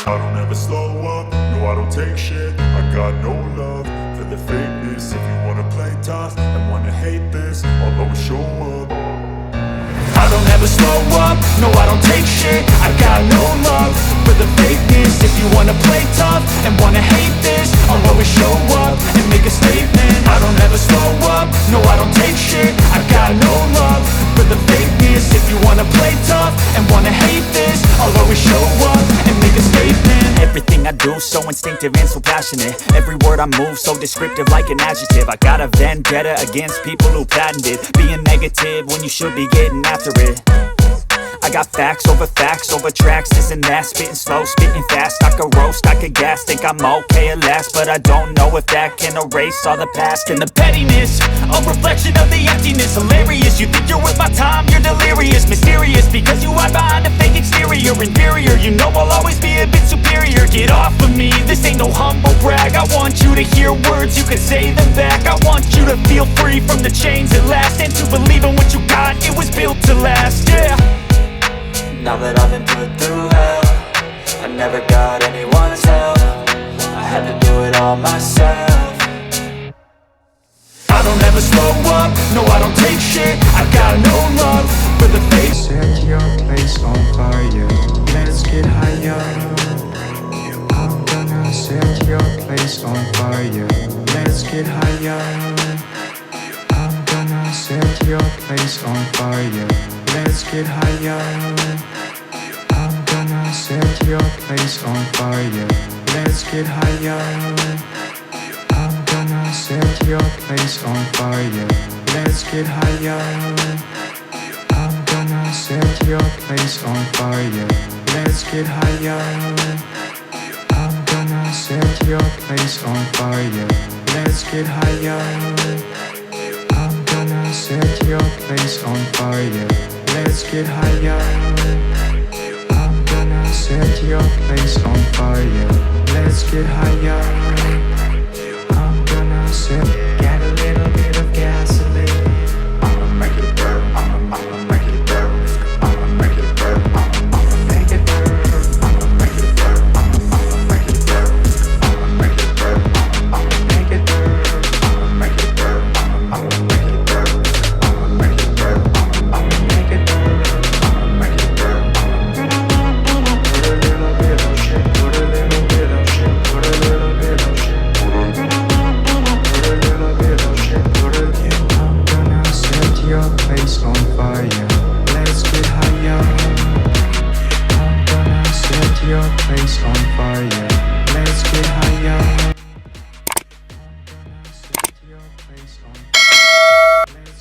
I don't ever slow up, no I don't take shit. I got no love for the fakeness. If you wanna play tough and wanna hate this, I'll always show up. I don't ever slow up, no I don't take shit. I got no love for the fakeness. If you wanna play tough and wanna hate this, I'll always show up and make a statement. I don't ever slow up, no I don't take shit. I got no love for the fakeness. If you wanna play tough and wanna hate this, I'll always show up and make a statement. Everything I do so instinctive and so passionate. Every word I move so descriptive like an adjective. I got a vendetta against people who patented being negative when you should be getting after it. I got facts over tracks, this and that. Spitting slow, spitting fast. I could roast, I could gas. Think I'm okay at last, but I don't know if that can erase all the past. And the pettiness, a reflection of the emptiness. Hilarious, you think you're worth my time, you're delirious. Mysterious, because you hide behind a fake exterior. Inferior, you know I'll always be a bit superior. Get off of me, this ain't no humble brag. I want you to hear words, you can say them back. I want you to feel free from the chains at last, and to believe in what you got, it was built to last, yeah. Now that I've been put through hell, I never got anyone's help. I had to do it all myself. I don't ever slow up, no I don't take shit. I got no love for the fake. Set your place on fire, let's get higher. I'm gonna set your place on fire, let's get higher. I'm gonna set your place on fire, let's get higher. I'm gonna set your place on fire, let's get higher. I'm gonna set your place on fire, let's get higher. I'm gonna set your place on fire, let's get higher. I'm gonna set your place on fire, let's get higher. I'm gonna set your place on fire, let's get higher. I'm gonna set your place on fire, let's get higher. I'm gonna get a little bit of gasoline. I'ma make it burn, I'ma make it burn, I'ma make it burn, I'ma make it burn, I'ma make it burn, I'ma make it burn, I'ma make it burn, I'ma make it burn, I'ma make it burn, I'ma make it burn, I'ma make it burn, I'ma make it burn, I'ma make it burn. Put a little bit of shit, put a little bit of shit, put a little bit of shit, put a little bit of shit, put a. I'm gonna set your place on fire, let's get higher. I'm gonna set your place on fire, let's get higher.